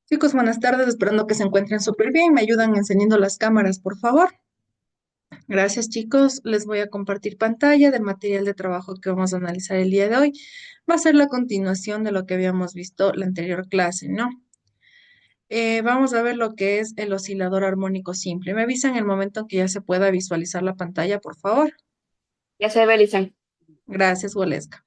Chicos, buenas tardes, esperando que se encuentren súper bien. Me ayudan encendiendo las cámaras, por favor. Gracias, chicos. Les voy a compartir pantalla del material de trabajo que vamos a analizar el día de hoy. Va a ser la continuación de lo que habíamos visto la anterior clase, ¿no? Vamos a ver lo que es el oscilador armónico simple. Me avisan en el momento en que ya se pueda visualizar la pantalla, por favor. Ya se ve, Lisan. Gracias, Waleska.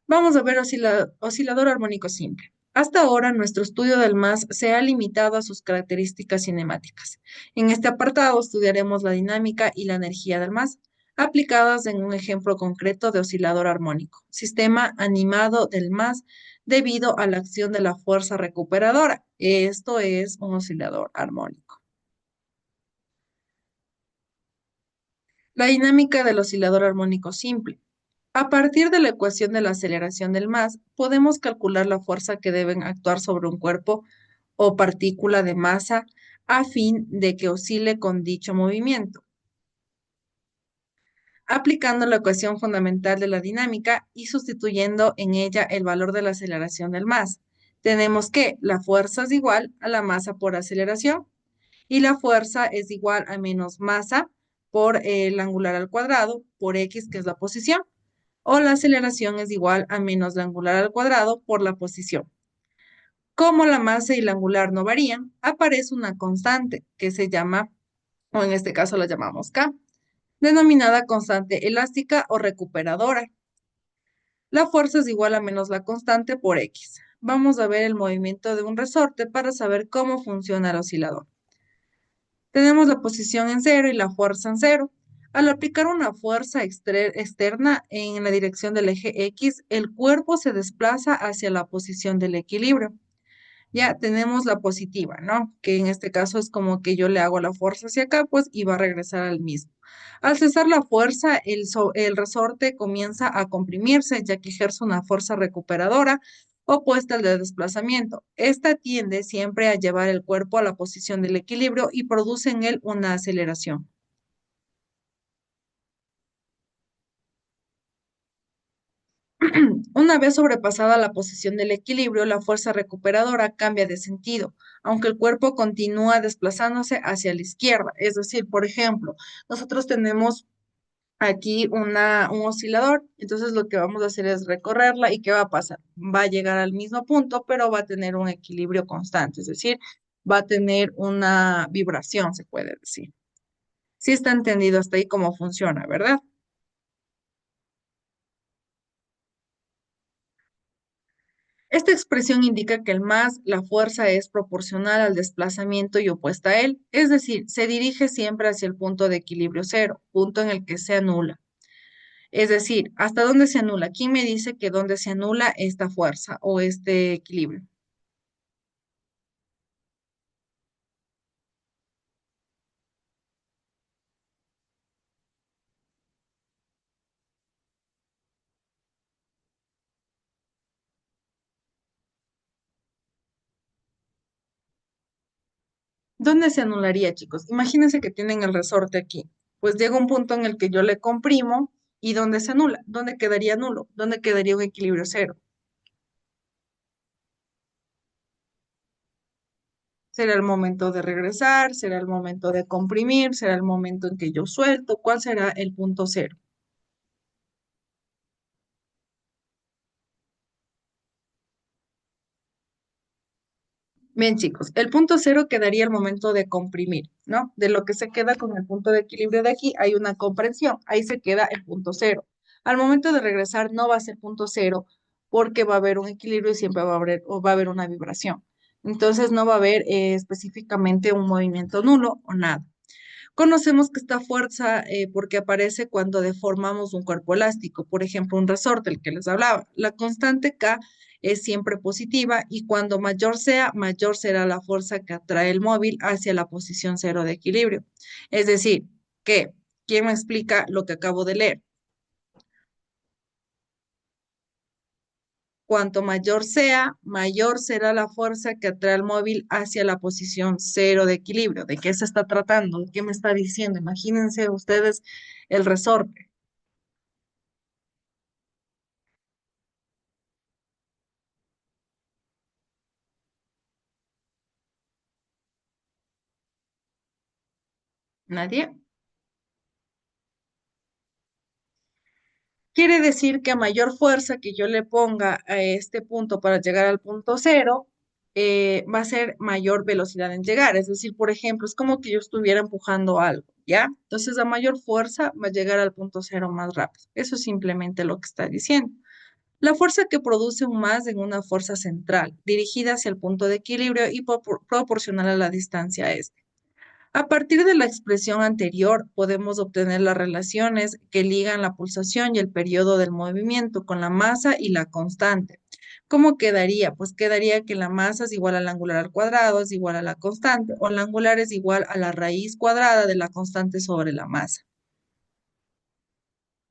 Vamos a ver oscilador armónico simple. Hasta ahora, nuestro estudio del MAS se ha limitado a sus características cinemáticas. En este apartado estudiaremos la dinámica y la energía del MAS, aplicadas en un ejemplo concreto de oscilador armónico, sistema animado del MAS debido a la acción de la fuerza recuperadora. Esto es un oscilador armónico. La dinámica del oscilador armónico simple. A partir de la ecuación de la aceleración del MAS, podemos calcular la fuerza que deben actuar sobre un cuerpo o partícula de masa a fin de que oscile con dicho movimiento, aplicando la ecuación fundamental de la dinámica y sustituyendo en ella el valor de la aceleración del MAS. Tenemos que la fuerza es igual a la masa por aceleración y la fuerza es igual a menos masa por el angular al cuadrado por x, que es la posición, o la aceleración es igual a menos la angular al cuadrado por la posición. Como la masa y la angular no varían, aparece una constante que se llama, o en este caso la llamamos K, denominada constante elástica o recuperadora. La fuerza es igual a menos la constante por X. Vamos a ver el movimiento de un resorte para saber cómo funciona el oscilador. Tenemos la posición en cero y la fuerza en cero. Al aplicar una fuerza externa en la dirección del eje X, el cuerpo se desplaza hacia la posición del equilibrio. Ya tenemos la positiva, ¿no? Que en este caso es como que yo le hago la fuerza hacia acá, pues, y va a regresar al mismo. Al cesar la fuerza, el resorte comienza a comprimirse, ya que ejerce una fuerza recuperadora opuesta al de desplazamiento. Esta tiende siempre a llevar el cuerpo a la posición del equilibrio y produce en él una aceleración. Una vez sobrepasada la posición del equilibrio, la fuerza recuperadora cambia de sentido, aunque el cuerpo continúa desplazándose hacia la izquierda. Es decir, por ejemplo, nosotros tenemos aquí un oscilador, entonces lo que vamos a hacer es recorrerla y ¿qué va a pasar? Va a llegar al mismo punto, pero va a tener un equilibrio constante, es decir, va a tener una vibración, se puede decir. Sí está entendido hasta ahí cómo funciona, ¿verdad? Esta expresión indica que el más, la fuerza es proporcional al desplazamiento y opuesta a él, es decir, se dirige siempre hacia el punto de equilibrio cero, punto en el que se anula. Es decir, ¿hasta dónde se anula? ¿Quién me dice que dónde se anula esta fuerza o este equilibrio? ¿Dónde se anularía, chicos? Imagínense que tienen el resorte aquí. Pues llega un punto en el que yo le comprimo y ¿dónde se anula? ¿Dónde quedaría nulo? ¿Dónde quedaría un equilibrio cero? ¿Será el momento de regresar? ¿Será el momento de comprimir? ¿Será el momento en que yo suelto? ¿Cuál será el punto cero? Bien, chicos, el punto cero quedaría el momento de comprimir, ¿no? De lo que se queda con el punto de equilibrio de aquí, hay una comprensión, ahí se queda el punto cero. Al momento de regresar no va a ser punto cero porque va a haber un equilibrio y siempre va a haber, o va a haber una vibración. Entonces no va a haber específicamente un movimiento nulo o nada. Conocemos que esta fuerza, porque aparece cuando deformamos un cuerpo elástico, por ejemplo, un resorte, el que les hablaba. La constante K es siempre positiva y cuando mayor sea, mayor será la fuerza que atrae el móvil hacia la posición cero de equilibrio. Es decir, que, ¿quién me explica lo que acabo de leer? Cuanto mayor sea, mayor será la fuerza que atrae el móvil hacia la posición cero de equilibrio. ¿De qué se está tratando? ¿De qué me está diciendo? Imagínense ustedes el resorte. Nadie. Quiere decir que a mayor fuerza que yo le ponga a este punto para llegar al punto cero, va a ser mayor velocidad en llegar. Es decir, por ejemplo, es como que yo estuviera empujando algo, ¿ya? Entonces, a mayor fuerza va a llegar al punto cero más rápido. Eso es simplemente lo que está diciendo. La fuerza que produce un más en una fuerza central, dirigida hacia el punto de equilibrio y proporcional a la distancia a este. A partir de la expresión anterior, podemos obtener las relaciones que ligan la pulsación y el periodo del movimiento con la masa y la constante. ¿Cómo quedaría? Pues quedaría que la masa es igual al angular al cuadrado, es igual a la constante, o el angular es igual a la raíz cuadrada de la constante sobre la masa.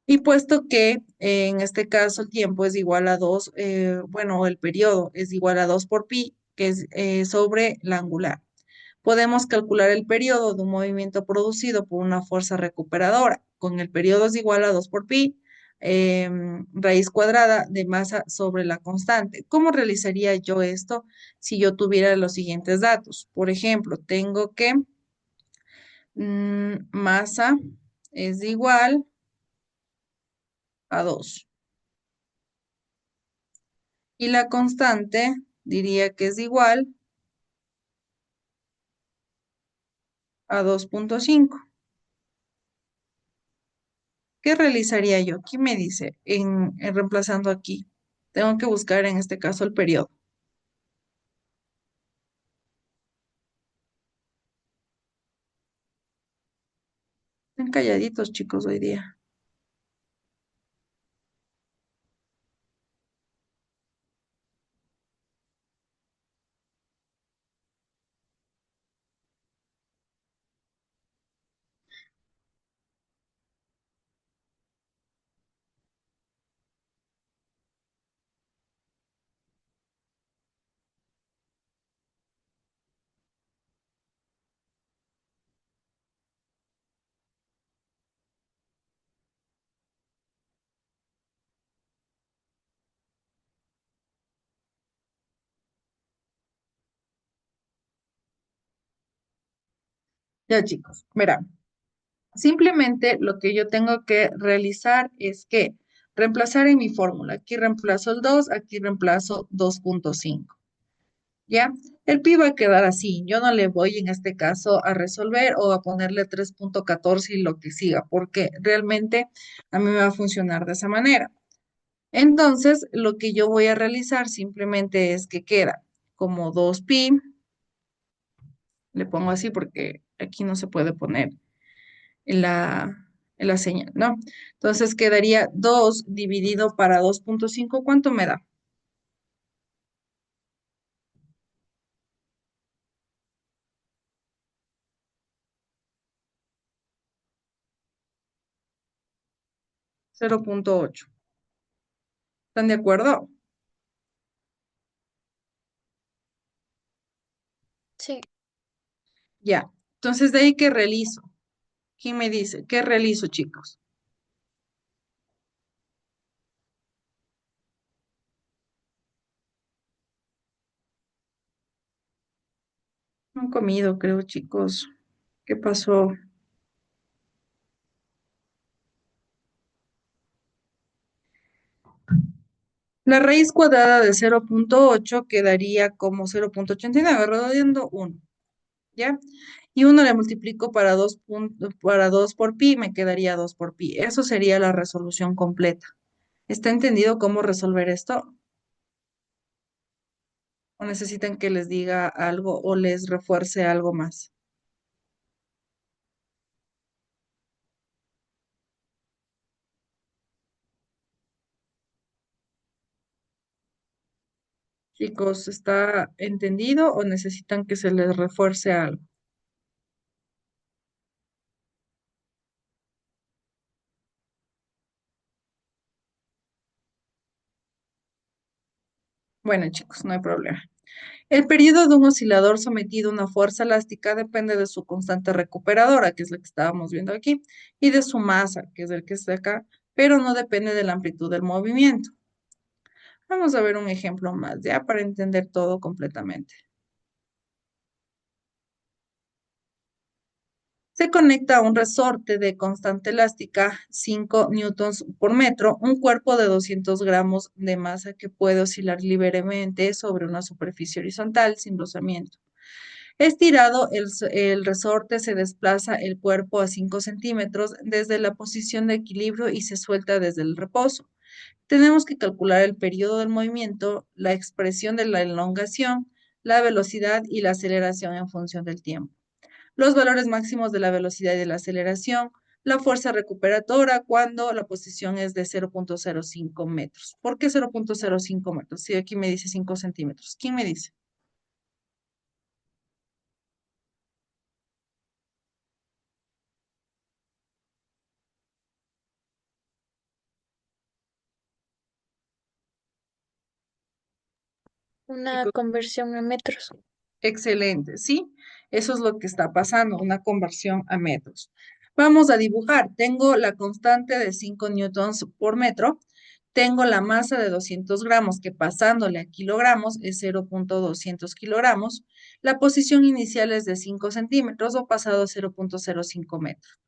Y puesto que en este caso el tiempo es igual a 2, bueno, el periodo es igual a 2 por pi, que es sobre la angular. Podemos calcular el periodo de un movimiento producido por una fuerza recuperadora. Con el periodo es igual a 2 por pi, raíz cuadrada de masa sobre la constante. ¿Cómo realizaría yo esto si yo tuviera los siguientes datos? Por ejemplo, tengo que masa es igual a 2 y la constante diría que es igual a 2,5. ¿Qué realizaría yo? ¿Qué me dice en reemplazando aquí? Tengo que buscar en este caso el periodo. Están calladitos, chicos, hoy día. Ya, chicos, verán. Simplemente lo que yo tengo que realizar es que reemplazar en mi fórmula. Aquí reemplazo el 2, aquí reemplazo 2,5. ¿Ya? El pi va a quedar así. Yo no le voy en este caso a resolver o a ponerle 3,14 y lo que siga, porque realmente a mí me va a funcionar de esa manera. Entonces, lo que yo voy a realizar simplemente es que queda como 2pi, le pongo así porque aquí no se puede poner en la señal, ¿no? Entonces quedaría 2 dividido para 2,5. ¿Cuánto me da? 0,8. ¿Están de acuerdo? Sí. Ya. Entonces, de ahí, ¿qué realizo? ¿Quién me dice? ¿Qué realizo, chicos? No han comido, creo, chicos. ¿Qué pasó? La raíz cuadrada de 0,8 quedaría como 0,89, redondeando 1, ¿ya? Y 1 le multiplico para 2 por pi, me quedaría 2 por pi. Eso sería la resolución completa. ¿Está entendido cómo resolver esto? ¿O necesitan que les diga algo o les refuerce algo más? Chicos, ¿está entendido o necesitan que se les refuerce algo? Bueno, chicos, no hay problema. El periodo de un oscilador sometido a una fuerza elástica depende de su constante recuperadora, que es la que estábamos viendo aquí, y de su masa, que es el que está acá, pero no depende de la amplitud del movimiento. Vamos a ver un ejemplo más, ya, para entender todo completamente. Se conecta a un resorte de constante elástica, 5 newtons por metro, un cuerpo de 200 gramos de masa que puede oscilar libremente sobre una superficie horizontal sin rozamiento. Estirado el resorte, se desplaza el cuerpo a 5 centímetros desde la posición de equilibrio y se suelta desde el reposo. Tenemos que calcular el periodo del movimiento, la expresión de la elongación, la velocidad y la aceleración en función del tiempo. Los valores máximos de la velocidad y de la aceleración, la fuerza recuperadora cuando la posición es de 0.05 metros. ¿Por qué 0.05 metros? Si aquí me dice 5 centímetros. ¿Quién me dice? Una Chicos, conversión a metros. excelente, ¿sí? Eso es lo que está pasando, una conversión a metros. Vamos a dibujar. Tengo la constante de 5 newtons por metro. Tengo la masa de 200 gramos, que pasándole a kilogramos es 0.200 kilogramos. La posición inicial es de 5 centímetros o pasado a 0.05 metros.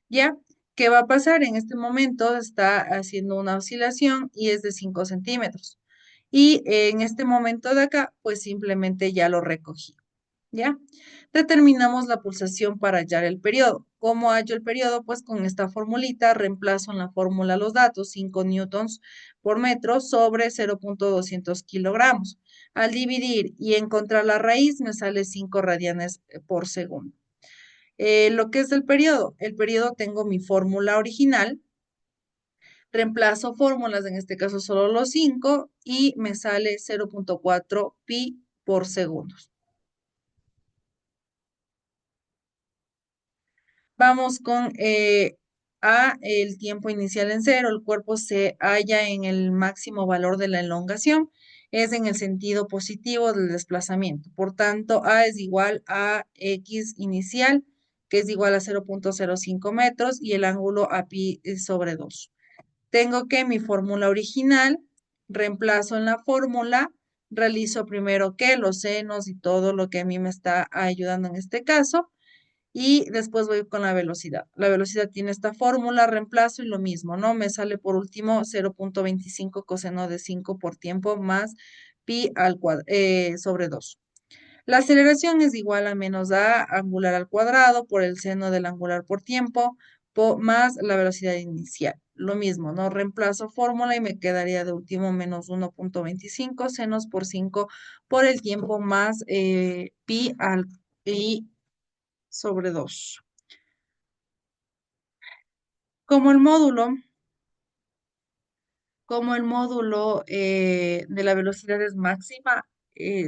¿Ya? ¿Qué va a pasar? En este momento está haciendo una oscilación y es de 5 centímetros. Y en este momento de acá, pues simplemente ya lo recogí. ¿Ya? Determinamos la pulsación para hallar el periodo. ¿Cómo hallo el periodo? Pues con esta formulita reemplazo en la fórmula los datos, 5 newtons por metro sobre 0.200 kilogramos. Al dividir y encontrar la raíz me sale 5 radianes por segundo. Lo que es el periodo tengo mi fórmula original, reemplazo fórmulas, en este caso solo los 5 y me sale 0.4 pi por segundo. Vamos con A, el tiempo inicial en cero, el cuerpo se halla en el máximo valor de la elongación, es en el sentido positivo del desplazamiento. Por tanto, A es igual a X inicial, que es igual a 0.05 metros, y el ángulo a pi es sobre 2. Tengo que mi fórmula original, reemplazo en la fórmula, realizo primero que los senos y todo lo que a mí me está ayudando en este caso y después voy con la velocidad. La velocidad tiene esta fórmula, reemplazo y lo mismo, ¿no? Me sale por último 0.25 coseno de 5 por tiempo más pi sobre 2. La aceleración es igual a menos a angular al cuadrado por el seno del angular por tiempo más la velocidad inicial. Lo mismo, ¿no? Reemplazo fórmula y me quedaría de último menos 1.25 senos por 5 por el tiempo más pi sobre 2. Como el módulo, como el módulo de la velocidad es máxima,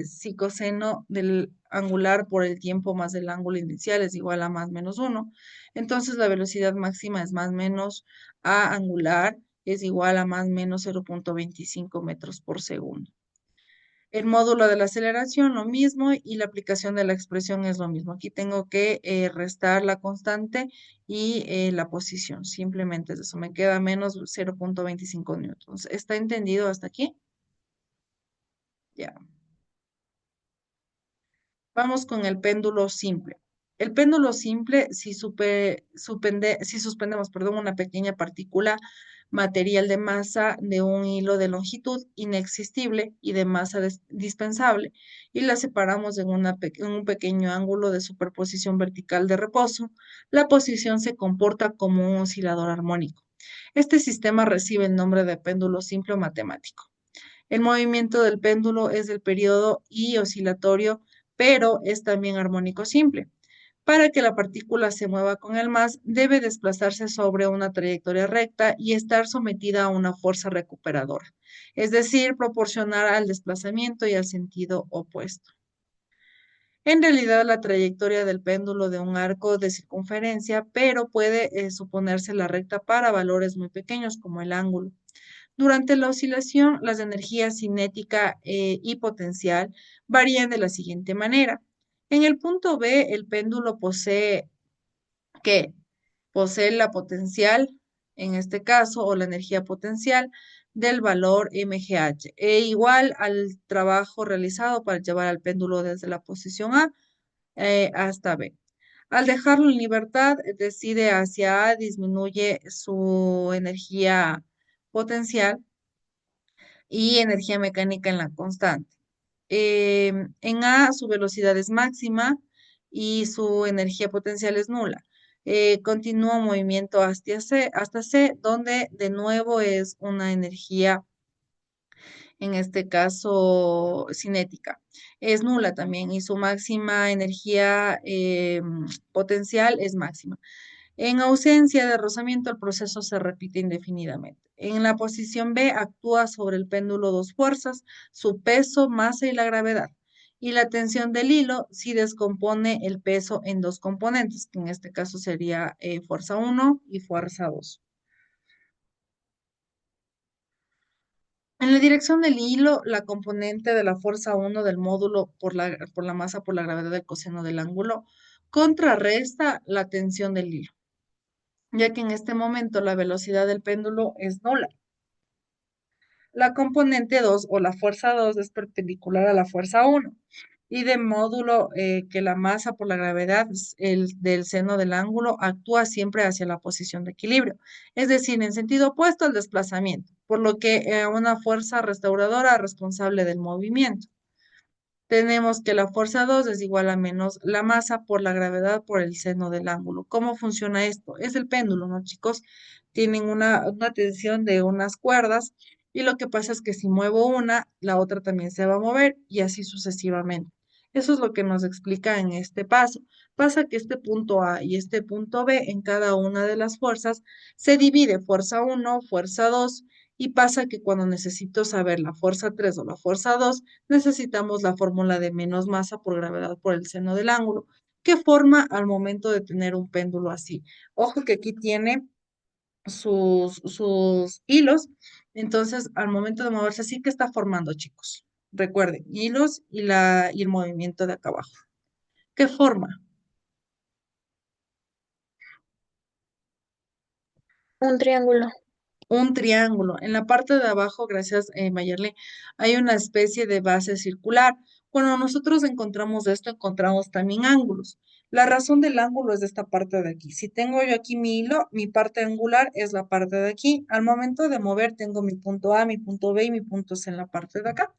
si coseno del angular por el tiempo más el ángulo inicial es igual a más menos uno, entonces la velocidad máxima es más menos a angular es igual a más menos 0.25 metros por segundo. El módulo de la aceleración, lo mismo, y la aplicación de la expresión es lo mismo. Aquí tengo que restar la constante y la posición. Simplemente es eso. Me queda menos 0.25 newtons. ¿Está entendido hasta aquí? Ya. Vamos con el péndulo simple. El péndulo simple, si suspendemos, perdón, una pequeña partícula material de masa de un hilo de longitud inexistible y de masa dispensable y la separamos en un pequeño ángulo de superposición vertical de reposo, la posición se comporta como un oscilador armónico. Este sistema recibe el nombre de péndulo simple o matemático. El movimiento del péndulo es del periodo y oscilatorio, pero es también armónico simple. Para que la partícula se mueva con el más, debe desplazarse sobre una trayectoria recta y estar sometida a una fuerza recuperadora, es decir, proporcionar al desplazamiento y al sentido opuesto. En realidad, la trayectoria del péndulo de un arco de circunferencia, pero puede suponerse la recta para valores muy pequeños como el ángulo. Durante la oscilación, las energías cinética y potencial varían de la siguiente manera. En el punto B, el péndulo posee que posee la potencial, en este caso, o la energía potencial del valor mgh, e igual al trabajo realizado para llevar al péndulo desde la posición A hasta B. Al dejarlo en libertad, decide hacia A, disminuye su energía potencial y energía mecánica en la constante. En A su velocidad es máxima y su energía potencial es nula. Continúa un movimiento hasta C, donde de nuevo es una energía, en este caso cinética. Es nula también y su máxima energía potencial es máxima. En ausencia de rozamiento, el proceso se repite indefinidamente. En la posición B actúa sobre el péndulo dos fuerzas, su peso, masa y la gravedad. Y la tensión del hilo si descompone el peso en dos componentes, que en este caso sería fuerza uno y fuerza 2. En la dirección del hilo, la componente de la fuerza uno del módulo por la masa por la gravedad del coseno del ángulo contrarresta la tensión del hilo, ya que en este momento la velocidad del péndulo es nula. La componente 2 o la fuerza 2 es perpendicular a la fuerza uno y de módulo que la masa por la gravedad del seno del ángulo actúa siempre hacia la posición de equilibrio, es decir, en sentido opuesto al desplazamiento, por lo que una fuerza restauradora responsable del movimiento. Tenemos que la fuerza 2 es igual a menos la masa por la gravedad por el seno del ángulo. ¿Cómo funciona esto? Es el péndulo, ¿no, chicos? Tienen una tensión de unas cuerdas y lo que pasa es que si muevo una, la otra también se va a mover y así sucesivamente. Eso es lo que nos explica en este paso. Pasa que este punto A y este punto B en cada una de las fuerzas se divide fuerza uno, fuerza 2 y pasa que cuando necesito saber la fuerza 3 o la fuerza 2 necesitamos la fórmula de menos masa por gravedad por el seno del ángulo, que forma al momento de tener un péndulo así. Ojo que aquí tiene sus hilos, entonces al momento de moverse así que está formando, chicos. Recuerden, hilos y el movimiento de acá abajo. ¿Qué forma? Un triángulo. Un triángulo. En la parte de abajo, gracias, Mayerly, hay una especie de base circular. Cuando nosotros encontramos esto, encontramos también ángulos. La razón del ángulo es de esta parte de aquí. Si tengo yo aquí mi hilo, mi parte angular es la parte de aquí. Al momento de mover, tengo mi punto A, mi punto B y mi punto C en la parte de acá.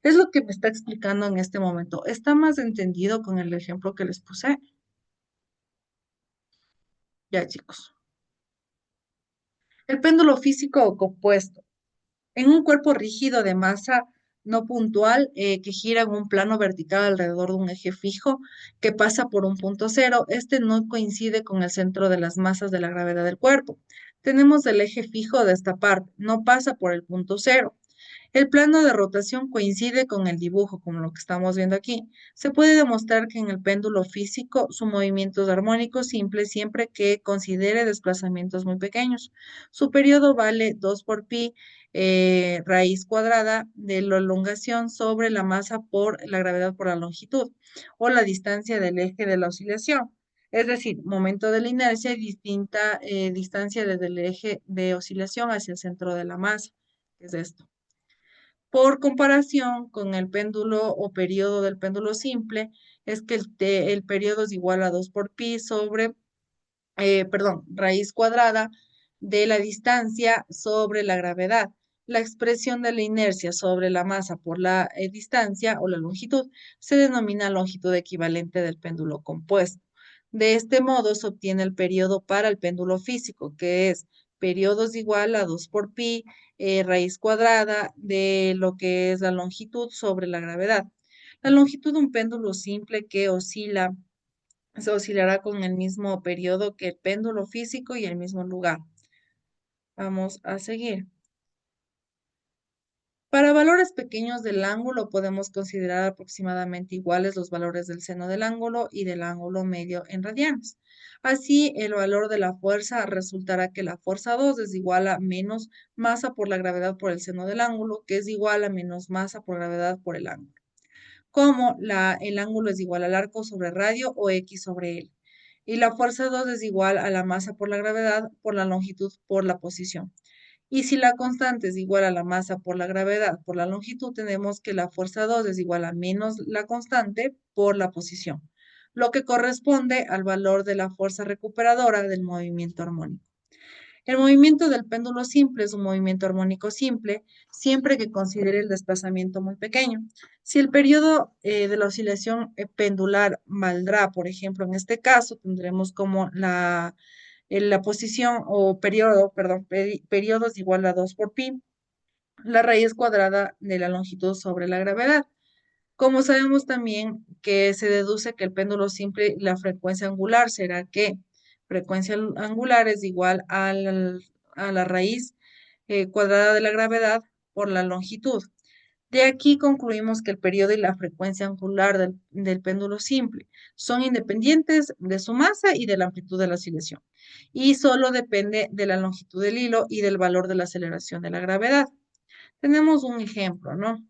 Es lo que me está explicando en este momento. ¿Está más entendido con el ejemplo que les puse? Ya, chicos. El péndulo físico o compuesto. En un cuerpo rígido de masa no puntual que gira en un plano vertical alrededor de un eje fijo que pasa por un punto cero, este no coincide con el centro de las masas de la gravedad del cuerpo. Tenemos el eje fijo de esta parte, no pasa por el punto cero. El plano de rotación coincide con el dibujo, como lo que estamos viendo aquí. Se puede demostrar que en el péndulo físico su movimiento es armónico simple siempre que considere desplazamientos muy pequeños. Su periodo vale 2 por pi raíz cuadrada de la elongación sobre la masa por la gravedad por la longitud o la distancia del eje de la oscilación. Es decir, momento de la inercia y distinta distancia desde el eje de oscilación hacia el centro de la masa, que es esto. Por comparación con el péndulo o periodo del péndulo simple, es que el periodo es igual a 2 por pi sobre, perdón, raíz cuadrada de la distancia sobre la gravedad. La expresión de la inercia sobre la masa por la distancia o la longitud se denomina longitud equivalente del péndulo compuesto. De este modo se obtiene el periodo para el péndulo físico, que es periodo es igual a 2 por pi raíz cuadrada de lo que es la longitud sobre la gravedad. La longitud de un péndulo simple que se oscilará con el mismo periodo que el péndulo físico y el mismo lugar. Vamos a seguir. Para valores pequeños del ángulo podemos considerar aproximadamente iguales los valores del seno del ángulo y del ángulo medio en radianes. Así, el valor de la fuerza resultará que la fuerza 2 es igual a menos masa por la gravedad por el seno del ángulo, que es igual a menos masa por gravedad por el ángulo. Como el ángulo es igual al arco sobre radio o X sobre L. Y la fuerza 2 es igual a la masa por la gravedad por la longitud por la posición. Y si la constante es igual a la masa por la gravedad por la longitud, tenemos que la fuerza 2 es igual a menos la constante por la posición. lo que corresponde al valor de la fuerza recuperadora del movimiento armónico. El movimiento del péndulo simple es un movimiento armónico simple, siempre que considere el desplazamiento muy pequeño. Si el periodo de la oscilación pendular valdrá, por ejemplo, en este caso, tendremos como la posición o periodo, perdón, periodo es igual a 2 por pi, la raíz cuadrada de la longitud sobre la gravedad. Como sabemos también que se deduce que el péndulo simple, la frecuencia angular será que frecuencia angular es igual a la raíz cuadrada de la gravedad por la longitud. De aquí concluimos que el periodo y la frecuencia angular del péndulo simple son independientes de su masa y de la amplitud de la oscilación, y solo depende de la longitud del hilo y del valor de la aceleración de la gravedad. Tenemos un ejemplo, ¿no?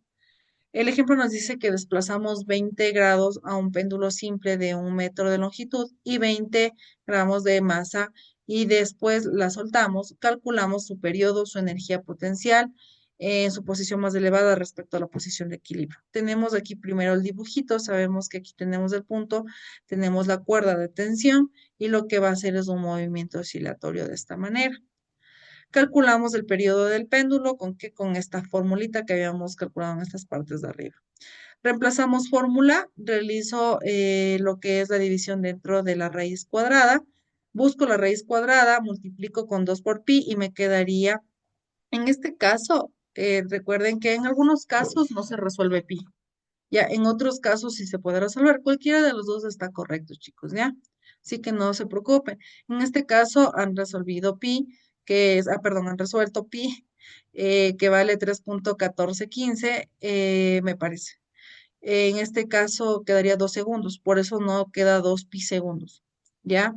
El ejemplo nos dice que desplazamos 20 grados a un péndulo simple de 1 metro de longitud y 20 gramos de masa y después la soltamos, calculamos su periodo, su energía potencial en su posición más elevada respecto a la posición de equilibrio. Tenemos aquí primero el dibujito, sabemos que aquí tenemos el punto, tenemos la cuerda de tensión y lo que va a hacer es un movimiento oscilatorio de esta manera. Calculamos el periodo del péndulo con esta formulita que habíamos calculado en estas partes de arriba. Reemplazamos fórmula, realizo lo que es la división dentro de la raíz cuadrada, busco la raíz cuadrada, multiplico con 2 por pi y me quedaría, en este caso, recuerden que en algunos casos no se resuelve pi, ya en otros casos sí se puede resolver, cualquiera de los dos está correcto, chicos, ¿ya? Así que no se preocupen. En este caso han resolvido pi, perdón, han resuelto pi, que vale 3,1415, me parece. En este caso quedaría 2 segundos, por eso no queda 2 pi segundos, ¿ya?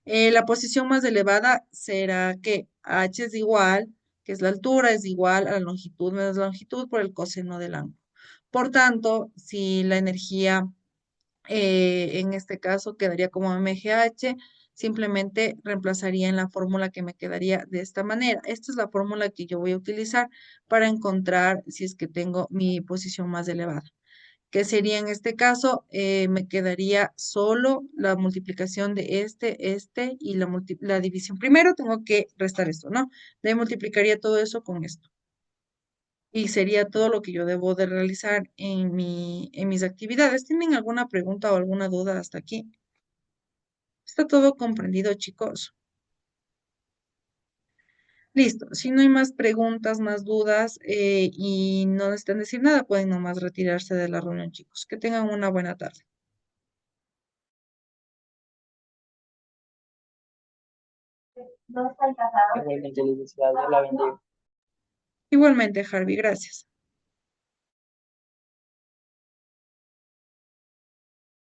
La posición más elevada será que h es igual, que es la altura, es igual a la longitud menos la longitud por el coseno del ángulo. Por tanto, si la energía en este caso quedaría como mgh, simplemente reemplazaría en la fórmula que me quedaría de esta manera. Esta es la fórmula que yo voy a utilizar para encontrar si es que tengo mi posición más elevada, que sería en este caso, me quedaría solo la multiplicación de este y la división. Primero tengo que restar esto, ¿no? De ahí multiplicaría todo eso con esto. Y sería todo lo que yo debo de realizar en mis actividades. ¿Tienen alguna pregunta o alguna duda hasta aquí? ¿Está todo comprendido, chicos? Listo. Si no hay más preguntas, más dudas y no necesitan decir nada, pueden nomás retirarse de la reunión, chicos. Que tengan una buena tarde. No están casados. Igualmente, licenciado, la bendiga. Igualmente, Harvey, gracias.